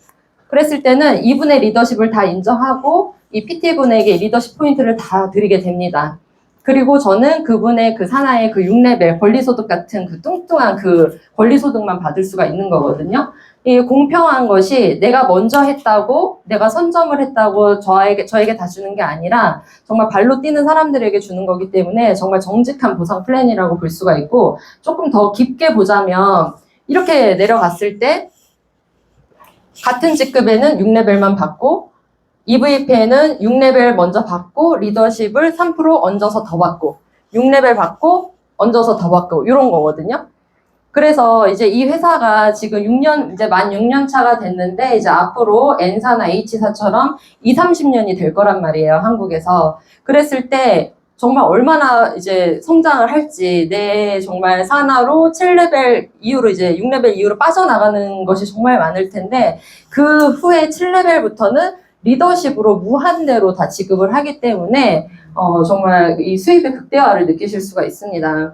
그랬을 때는 이분의 리더십을 다 인정하고 이 PT분에게 리더십 포인트를 다 드리게 됩니다. 그리고 저는 그분의 그 산하의 그 6레벨 권리소득 같은 그 뚱뚱한 그 권리소득만 받을 수가 있는 거거든요. 이 공평한 것이 내가 먼저 했다고 내가 선점을 했다고 저에게 다 주는 게 아니라 정말 발로 뛰는 사람들에게 주는 거기 때문에 정말 정직한 보상 플랜이라고 볼 수가 있고 조금 더 깊게 보자면 이렇게 내려갔을 때 같은 직급에는 6레벨만 받고 EVP에는 6레벨 먼저 받고 리더십을 3% 얹어서 더 받고 6레벨 받고 얹어서 더 받고 이런 거거든요. 그래서 이제 이 회사가 지금 6년 이제 만 6년 차가 됐는데 이제 앞으로 N사나 H사처럼 2, 30년이 될 거란 말이에요. 한국에서. 그랬을 때 정말 얼마나 이제 성장을 할지 내 정말 산하로 7레벨 이후로 이제 6레벨 이후로 빠져나가는 것이 정말 많을 텐데 그 후에 7레벨부터는 리더십으로 무한대로 다 지급을 하기 때문에 정말 이 수입의 극대화를 느끼실 수가 있습니다.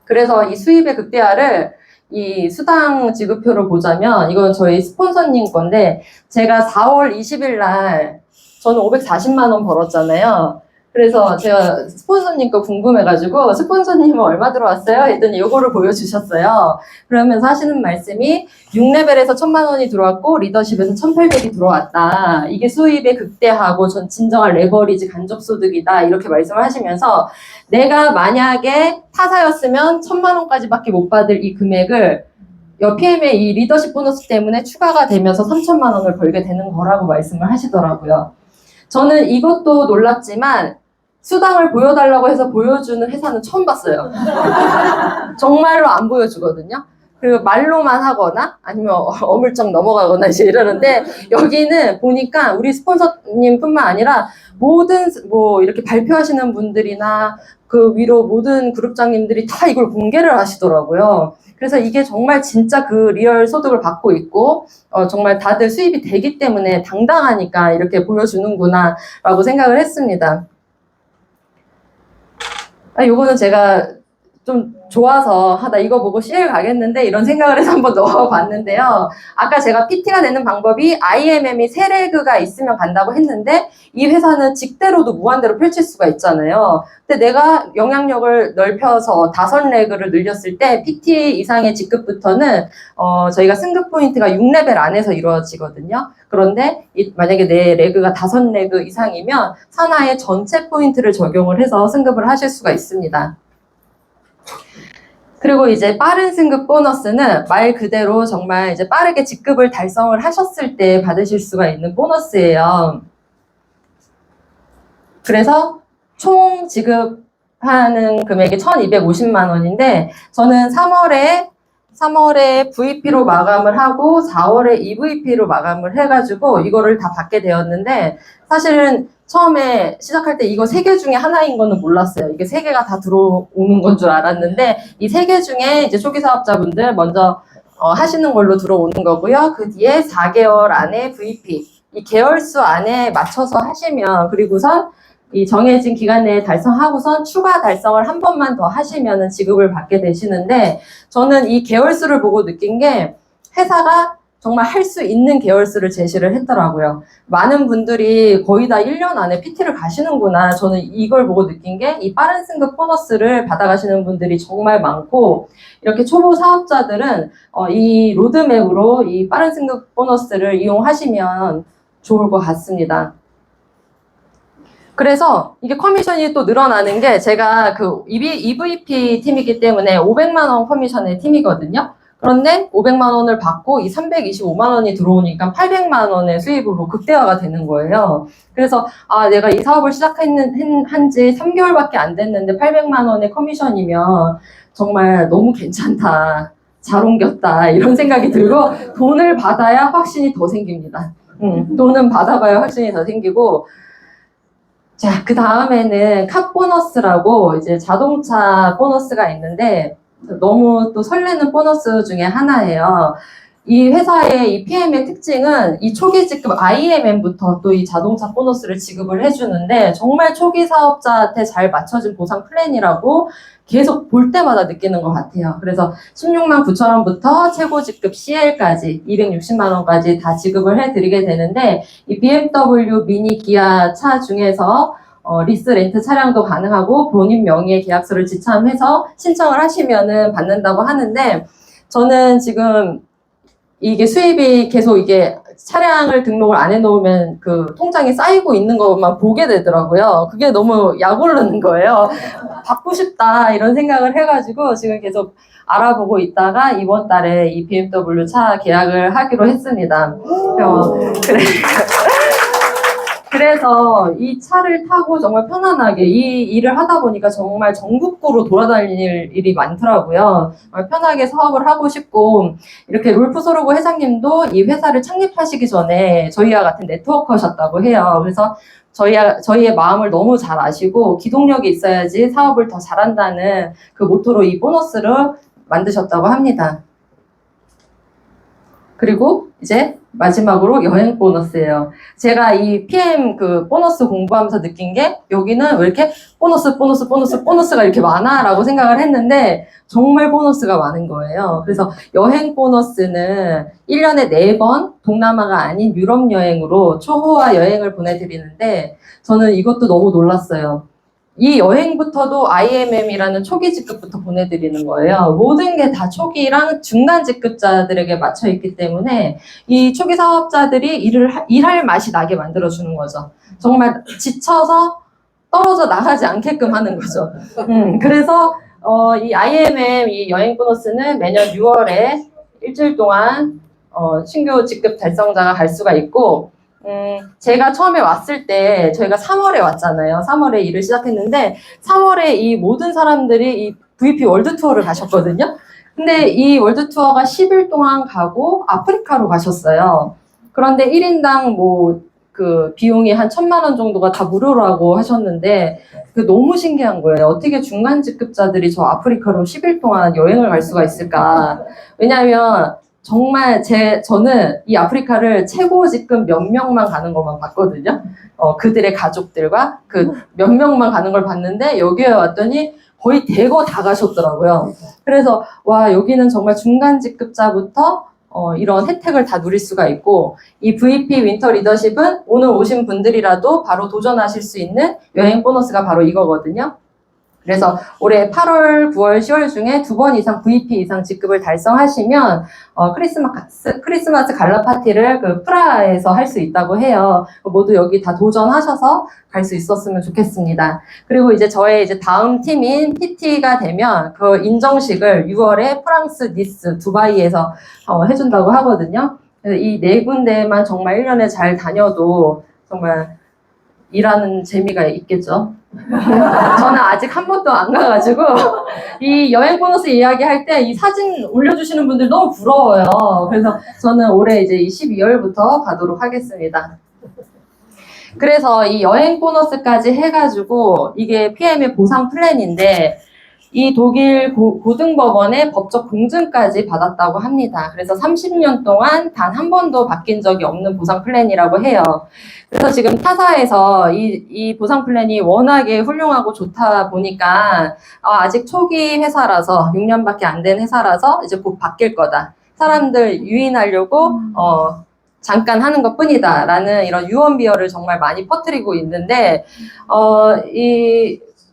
그래서 이 수입의 극대화를 이 수당 지급표를 보자면 이건 저희 스폰서님 건데 제가 4월 20일 날 저는 540만 원 벌었잖아요. 그래서 제가 스폰서님 거 궁금해가지고 스폰서님은 얼마 들어왔어요? 했더니 이거를 보여주셨어요. 그러면서 하시는 말씀이 6레벨에서 1000만 원이 들어왔고 리더십에서 1800이 들어왔다. 이게 수입의 극대화고 전 진정한 레버리지 간접소득이다. 이렇게 말씀을 하시면서 내가 만약에 타사였으면 1000만 원까지밖에 못 받을 이 금액을 PM의 이 리더십 보너스 때문에 추가가 되면서 3000만 원을 벌게 되는 거라고 말씀을 하시더라고요. 저는 이것도 놀랍지만 수당을 보여달라고 해서 보여주는 회사는 처음 봤어요. 정말로 안 보여주거든요. 그리고 말로만 하거나 아니면 어물쩍 넘어가거나 이제 이러는데 여기는 보니까 우리 스폰서님뿐만 아니라 모든 뭐 이렇게 발표하시는 분들이나 그 위로 모든 그룹장님들이 다 이걸 공개를 하시더라고요. 그래서 이게 정말 진짜 그 리얼 소득을 받고 있고 정말 다들 수입이 되기 때문에 당당하니까 이렇게 보여주는구나 라고 생각을 했습니다. 요거는 제가 좀 좋아서 나 이거 보고 CL 가겠는데 이런 생각을 해서 한번 넣어봤는데요. 아까 제가 PT가 되는 방법이 IMM이 3레그가 있으면 간다고 했는데 이 회사는 직대로도 무한대로 펼칠 수가 있잖아요. 근데 내가 영향력을 넓혀서 5레그를 늘렸을 때 PT 이상의 직급부터는 저희가 승급 포인트가 6레벨 안에서 이루어지거든요. 그런데 만약에 내 레그가 5레그 이상이면 산하의 전체 포인트를 적용을 해서 승급을 하실 수가 있습니다. 그리고 이제 빠른 승급 보너스는 말 그대로 정말 이제 빠르게 직급을 달성을 하셨을 때 받으실 수가 있는 보너스예요. 그래서 총 지급하는 금액이 1250만 원인데 저는 3월에 VP로 마감을 하고 4월에 EVP로 마감을 해가지고 이거를 다 받게 되었는데 사실은 처음에 시작할 때 이거 3개 중에 하나인 거는 몰랐어요. 이게 3개가 다 들어오는 건 줄 알았는데 이 3개 중에 이제 초기 사업자분들 먼저 하시는 걸로 들어오는 거고요. 그 뒤에 4개월 안에 VP, 이 계열수 안에 맞춰서 하시면 그리고선 이 정해진 기간 내에 달성하고선 추가 달성을 한 번만 더 하시면은 지급을 받게 되시는데 저는 이 계열수를 보고 느낀 게 회사가 정말 할 수 있는 계열수를 제시를 했더라고요. 많은 분들이 거의 다 1년 안에 PT를 가시는구나. 저는 이걸 보고 느낀 게 이 빠른 승급 보너스를 받아가시는 분들이 정말 많고 이렇게 초보 사업자들은 이 로드맵으로 이 빠른 승급 보너스를 이용하시면 좋을 것 같습니다. 그래서 이게 커미션이 또 늘어나는 게 제가 그 EVP 팀이기 때문에 500만 원 커미션의 팀이거든요. 그런데 500만 원을 받고 이 325만 원이 들어오니까 800만 원의 수입으로 극대화가 되는 거예요. 그래서 내가 이 사업을 시작한 지 3개월밖에 안 됐는데 800만 원의 커미션이면 정말 너무 괜찮다. 잘 옮겼다. 이런 생각이 들고 돈을 받아야 확신이 더 생깁니다. 돈은 받아봐야 확신이 더 생기고 자, 그 다음에는 카 보너스라고 이제 자동차 보너스가 있는데 너무 또 설레는 보너스 중에 하나예요. 이 회사의 이 PM의 특징은 이 초기 지급 IMM부터 또 이 자동차 보너스를 지급을 해주는데 정말 초기 사업자한테 잘 맞춰진 보상 플랜이라고 계속 볼 때마다 느끼는 것 같아요. 그래서 16만 9천 원부터 최고 지급 CL까지 260만 원까지 다 지급을 해드리게 되는데 이 BMW 미니 기아 차 중에서 리스 렌트 차량도 가능하고 본인 명의의 계약서를 지참해서 신청을 하시면은 받는다고 하는데 저는 지금 이게 수입이 계속 이게 차량을 등록을 안 해놓으면 그 통장에 쌓이고 있는 것만 보게 되더라고요. 그게 너무 약 오르는 거예요. 받고 싶다 이런 생각을 해가지고 지금 계속 알아보고 있다가 이번 달에 이 BMW 차 계약을 하기로 했습니다. 그래서 이 차를 타고 정말 편안하게 이 일을 하다 보니까 정말 전국구로 돌아다닐 일이 많더라고요. 정말 편하게 사업을 하고 싶고 이렇게 롤프 소르고 회장님도 이 회사를 창립하시기 전에 저희와 같은 네트워커셨다고 해요. 그래서 저희의 마음을 너무 잘 아시고 기동력이 있어야지 사업을 더 잘한다는 그 모토로 이 보너스를 만드셨다고 합니다. 그리고 이제 마지막으로 여행 보너스예요. 제가 이 PM 그 보너스 공부하면서 느낀 게 여기는 왜 이렇게 보너스가 이렇게 많아라고 생각을 했는데 정말 보너스가 많은 거예요. 그래서 여행 보너스는 1년에 4번 동남아가 아닌 유럽 여행으로 초호화 여행을 보내드리는데 저는 이것도 너무 놀랐어요. 이 여행부터도 IMM이라는 초기 직급부터 보내드리는 거예요. 모든 게 다 초기랑 중간 직급자들에게 맞춰 있기 때문에 이 초기 사업자들이 일할 맛이 나게 만들어주는 거죠. 정말 지쳐서 떨어져 나가지 않게끔 하는 거죠. 그래서 이 IMM 이 여행 보너스는 매년 6월에 일주일 동안 신규 직급 달성자가 갈 수가 있고 제가 처음에 왔을 때 저희가 3월에 왔잖아요. 3월에 일을 시작했는데 3월에 이 모든 사람들이 이 VP 월드 투어를 가셨거든요. 근데 이 월드 투어가 10일 동안 가고 아프리카로 가셨어요. 그런데 1인당 뭐 그 비용이 한 1,000만 원 정도가 다 무료라고 하셨는데 그 너무 신기한 거예요. 어떻게 중간 직급자들이 저 아프리카로 10일 동안 여행을 갈 수가 있을까? 왜냐하면 정말 저는 이 아프리카를 최고 직급 몇 명만 가는 것만 봤거든요. 그들의 가족들과 그 몇 명만 가는 걸 봤는데 여기에 왔더니 거의 대거 다 가셨더라고요. 그래서 와 여기는 정말 중간 직급자부터 이런 혜택을 다 누릴 수가 있고 이 VP 윈터 리더십은 오늘 오신 분들이라도 바로 도전하실 수 있는 여행 보너스가 바로 이거거든요. 그래서 올해 8월, 9월, 10월 중에 2번 이상 VP 이상 직급을 달성하시면 크리스마스 갈라 파티를 그 프라하에서 할 수 있다고 해요. 모두 여기 다 도전하셔서 갈 수 있었으면 좋겠습니다. 그리고 이제 저의 이제 다음 팀인 PT가 되면 그 인정식을 6월에 프랑스, 니스, 두바이에서 해준다고 하거든요. 그래서 이 4군데만 정말 1년에 잘 다녀도 정말 일하는 재미가 있겠죠. 저는 아직 한 번도 안 가가지고 이 여행 보너스 이야기할 때 이 사진 올려주시는 분들 너무 부러워요. 그래서 저는 올해 이제 12월부터 가도록 하겠습니다. 그래서 이 여행 보너스까지 해가지고 이게 PM의 보상 플랜인데 이 독일 고등법원의 법적 공증까지 받았다고 합니다. 그래서 30년 동안 단 한 번도 바뀐 적이 없는 보상 플랜이라고 해요. 그래서 지금 타사에서 이 보상 플랜이 워낙에 훌륭하고 좋다 보니까 아직 초기 회사라서 6년밖에 안 된 회사라서 이제 곧 바뀔 거다. 사람들 유인하려고 잠깐 하는 것 뿐이다 라는 이런 유언비어를 정말 많이 퍼뜨리고 있는데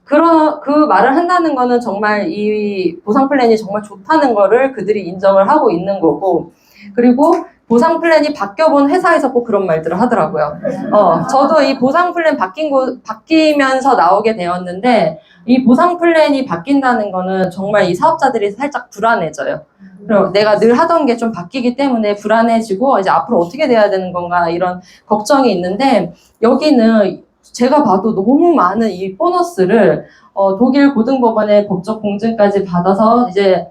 그 말을 한다는 거는 정말 이 보상 플랜이 정말 좋다는 거를 그들이 인정을 하고 있는 거고 그리고 보상 플랜이 바뀌어본 회사에서 꼭 그런 말들을 하더라고요. 저도 이 보상 플랜 바뀌면서 나오게 되었는데, 이 보상 플랜이 바뀐다는 거는 정말 이 사업자들이 살짝 불안해져요. 그리고 내가 늘 하던 게 좀 바뀌기 때문에 불안해지고, 이제 앞으로 어떻게 돼야 되는 건가, 이런 걱정이 있는데, 여기는 제가 봐도 너무 많은 이 보너스를 독일 고등법원의 법적 공증까지 받아서 이제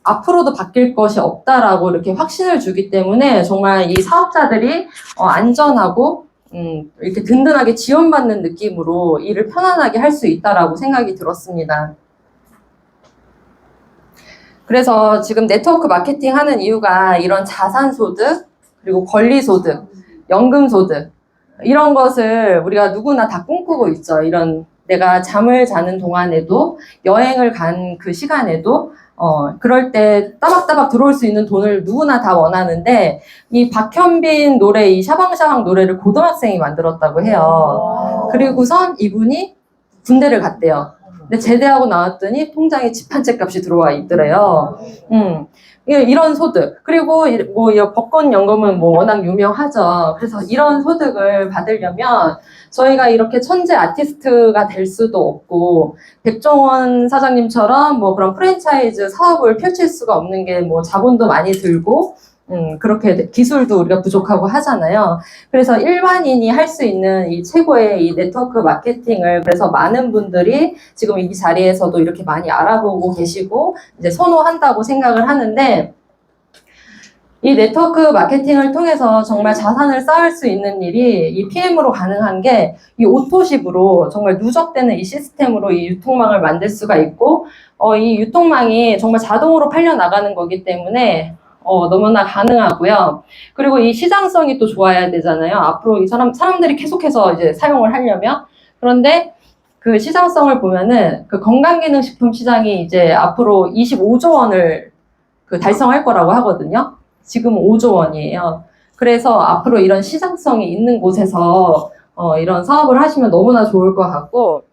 앞으로도 바뀔 것이 없다라고 이렇게 확신을 주기 때문에 정말 이 사업자들이 안전하고 이렇게 든든하게 지원받는 느낌으로 일을 편안하게 할 수 있다라고 생각이 들었습니다. 그래서 지금 네트워크 마케팅 하는 이유가 이런 자산소득, 그리고 권리소득, 연금소득, 이런 것을 우리가 누구나 다 꿈꾸고 있죠. 이런 내가 잠을 자는 동안에도, 여행을 간 그 시간에도, 그럴 때 따박따박 들어올 수 있는 돈을 누구나 다 원하는데, 이 박현빈 노래, 이 샤방샤방 노래를 고등학생이 만들었다고 해요. 그리고선 이분이 군대를 갔대요. 근데 제대하고 나왔더니 통장에 집 한 채 값이 들어와 있더래요. 이런 소득, 그리고 뭐 복권연금은 뭐 워낙 유명하죠. 그래서 이런 소득을 받으려면 저희가 이렇게 천재 아티스트가 될 수도 없고, 백종원 사장님처럼 뭐 그런 프랜차이즈 사업을 펼칠 수가 없는 게 뭐 자본도 많이 들고, 그렇게 기술도 우리가 부족하고 하잖아요. 그래서 일반인이 할 수 있는 이 최고의 이 네트워크 마케팅을, 그래서 많은 분들이 지금 이 자리에서도 이렇게 많이 알아보고 계시고 이제 선호한다고 생각을 하는데, 이 네트워크 마케팅을 통해서 정말 자산을 쌓을 수 있는 일이 이 PM으로 가능한 게, 이 오토십으로 정말 누적되는 이 시스템으로 이 유통망을 만들 수가 있고, 이 유통망이 정말 자동으로 팔려 나가는 거기 때문에 너무나 가능하고요. 그리고 이 시장성이 또 좋아야 되잖아요. 앞으로 이 사람들이 계속해서 이제 사용을 하려면. 그런데 그 시장성을 보면은 그 건강기능식품 시장이 이제 앞으로 25조 원을 달성할 거라고 하거든요. 지금 5조 원이에요. 그래서 앞으로 이런 시장성이 있는 곳에서 이런 사업을 하시면 너무나 좋을 것 같고,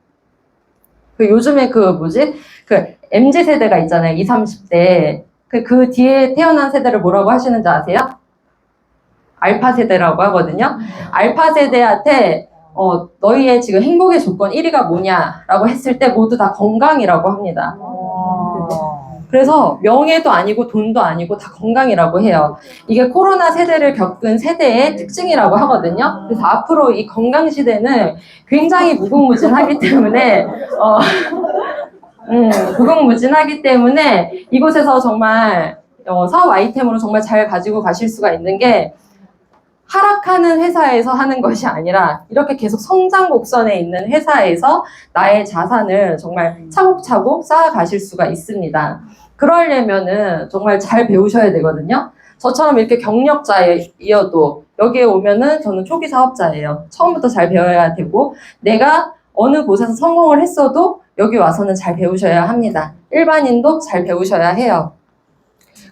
요즘에 MZ세대가 있잖아요. 20, 30대. 그 뒤에 태어난 세대를 뭐라고 하시는지 아세요? 알파 세대라고 하거든요. 알파 세대한테 너희의 지금 행복의 조건 1위가 뭐냐라고 했을 때 모두 다 건강이라고 합니다. 그래서 명예도 아니고 돈도 아니고 다 건강이라고 해요. 이게 코로나 세대를 겪은 세대의 특징이라고 하거든요. 그래서 앞으로 이 건강 시대는 굉장히 무궁무진하기 때문에 무궁무진하기 때문에 이곳에서 정말 사업 아이템으로 정말 잘 가지고 가실 수가 있는 게, 하락하는 회사에서 하는 것이 아니라 이렇게 계속 성장 곡선에 있는 회사에서 나의 자산을 정말 차곡차곡 쌓아가실 수가 있습니다. 그러려면은 정말 잘 배우셔야 되거든요. 저처럼 이렇게 경력자이어도 여기에 오면은 저는 초기 사업자예요. 처음부터 잘 배워야 되고, 내가 어느 곳에서 성공을 했어도 여기 와서는 잘 배우셔야 합니다. 일반인도 잘 배우셔야 해요.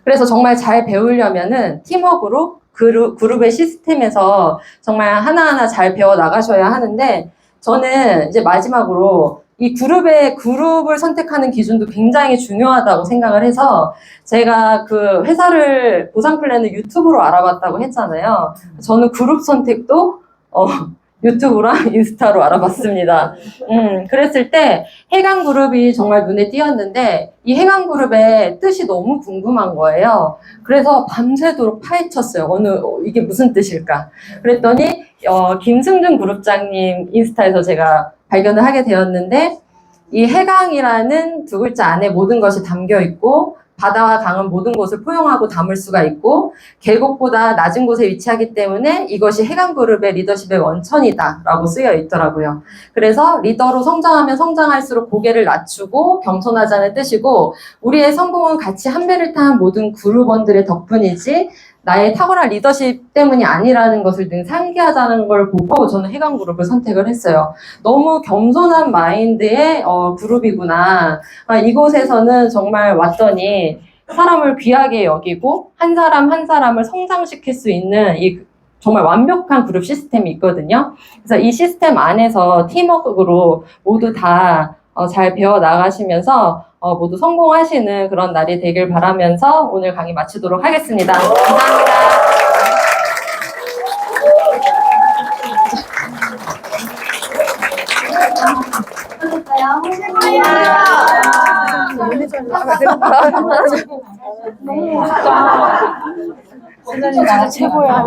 그래서 정말 잘 배우려면은 팀워크로 그룹의 시스템에서 정말 하나하나 잘 배워 나가셔야 하는데, 저는 이제 마지막으로 이 그룹을 선택하는 기준도 굉장히 중요하다고 생각을 해서, 제가 그 회사를 보상 플랜을 유튜브로 알아봤다고 했잖아요. 저는 그룹 선택도 유튜브랑 인스타로 알아봤습니다. 그랬을 때 해강그룹이 정말 눈에 띄었는데, 이 해강그룹의 뜻이 너무 궁금한 거예요. 그래서 밤새도록 파헤쳤어요. 이게 무슨 뜻일까? 그랬더니 김승준 그룹장님 인스타에서 제가 발견을 하게 되었는데, 이 해강이라는 두 글자 안에 모든 것이 담겨 있고, 바다와 강은 모든 곳을 포용하고 담을 수가 있고, 계곡보다 낮은 곳에 위치하기 때문에 이것이 해강그룹의 리더십의 원천이다 라고 쓰여 있더라고요. 그래서 리더로 성장하면 성장할수록 고개를 낮추고 겸손하자는 뜻이고, 우리의 성공은 같이 한 배를 탄 모든 그룹원들의 덕분이지 나의 탁월한 리더십 때문이 아니라는 것을 늘 상기하자는 걸 보고 저는 해강그룹을 선택을 했어요. 너무 겸손한 마인드의 그룹이구나. 이곳에서는 정말 왔더니 사람을 귀하게 여기고 한 사람 한 사람을 성장시킬 수 있는 이 정말 완벽한 그룹 시스템이 있거든요. 그래서 이 시스템 안에서 팀워크로 모두 다 잘 배워 나가시면서 모두 성공하시는 그런 날이 되길 바라면서 오늘 강의 마치도록 하겠습니다. 감사합니다. 최고야.